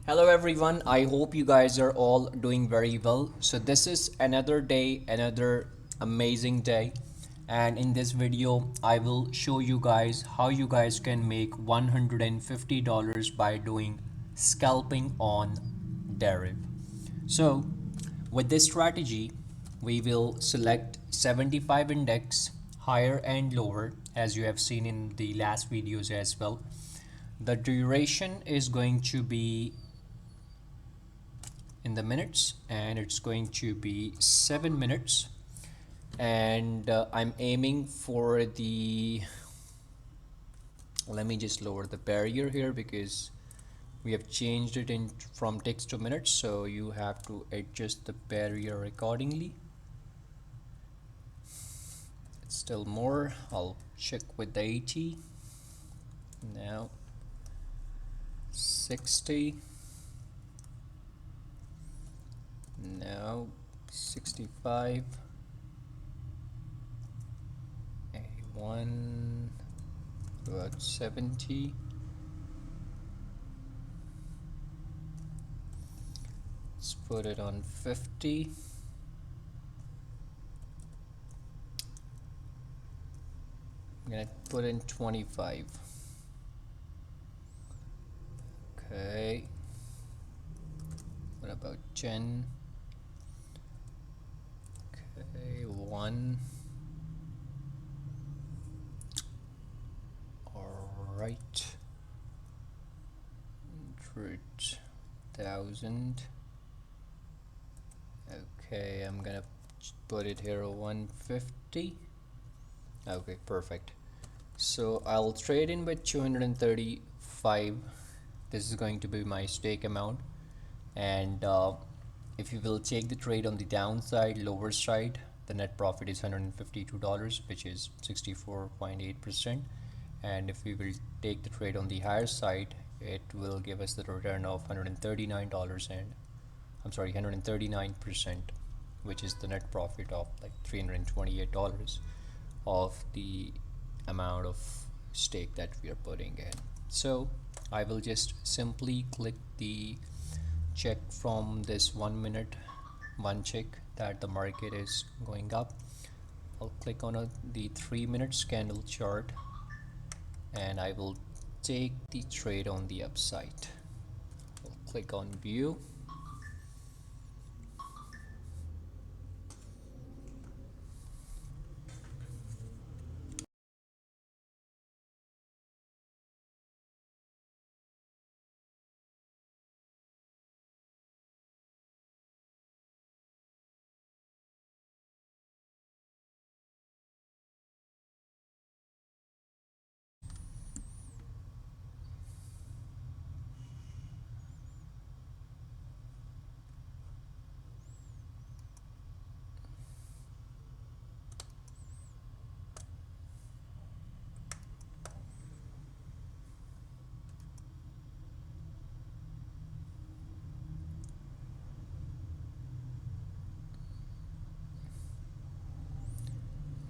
Hello everyone, I hope you guys are all doing very well. So this is another day, another amazing day, and in this video I will show you guys how you guys can make $150 by doing scalping on Deriv. So with this strategy we will select 75 index higher and lower as you have seen in the last videos as well. The duration is going to be in the minutes and it's going to be 7 minutes, and I'm aiming for the, let me just lower the barrier here because we have changed it in from text to minutes, so you have to adjust the barrier accordingly. It's still more. I'll check with the 80 now, 60 now, 65, 81, about 70. Let's put it on 50. I'm gonna put in 25. Okay. What about 10? Okay, 1. Alright. 100,000. Okay, I'm gonna put it here 150. Okay, perfect. So I'll trade in with 235. This is going to be my stake amount, and if you will take the trade on the downside, lower side, the net profit is $152, which is 64.8%. And if we will take the trade on the higher side, it will give us the return of $139, and I'm sorry, 139%, which is the net profit of like $328 of the amount of stake that we are putting in. So I will just simply click the check from this 1 minute, one check that the market is going up. I'll click on the 3 minutes candle chart and I will take the trade on the upside. I'll click on view.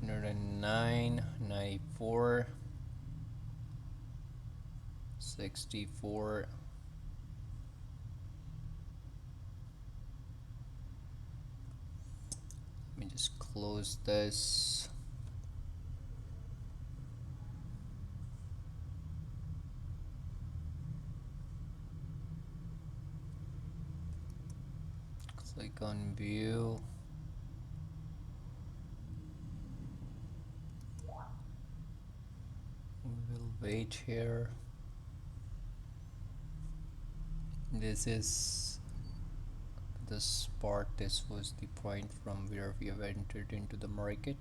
$109, 94, 64. Let me just close this. Click on view. We will wait here. This is the spot. This was the point from where we have entered into the market.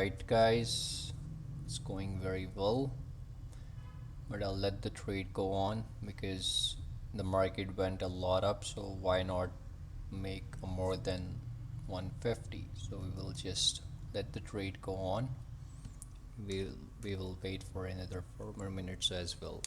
right, guys, it's going very well, but I'll let the trade go on because the market went a lot up, so why not make a more than 150? So we will just let the trade go on. we'll we will wait for another 4 more minutes as well.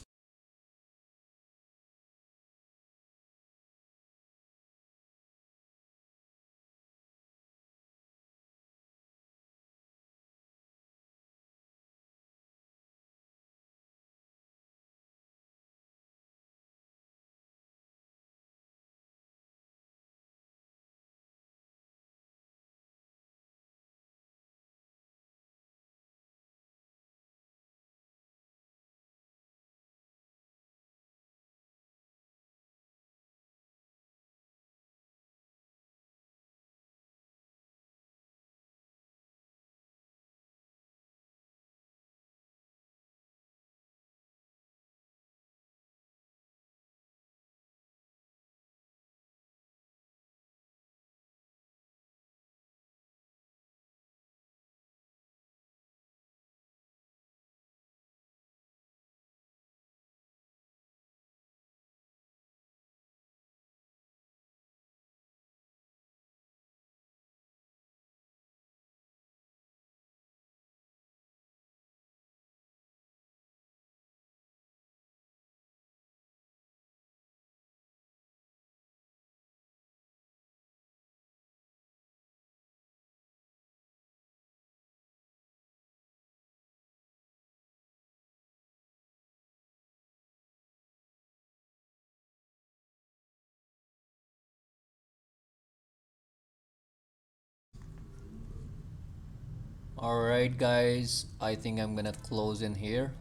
All right, guys, I think I'm gonna close in here.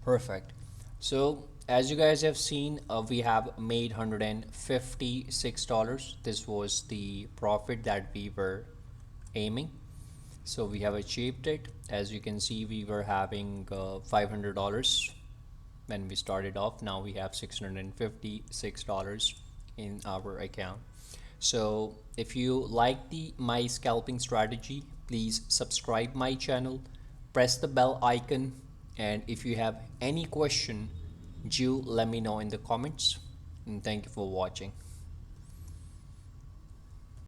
Perfect. So as you guys have seen, we have made $156. This was the profit that we were aiming. So we have achieved it. As you can see, we were having $500 when we started off. Now we have $656 in our account. So if you like the my scalping strategy, please subscribe my channel, press the bell icon, and if you have any question, do let me know in the comments. And thank you for watching.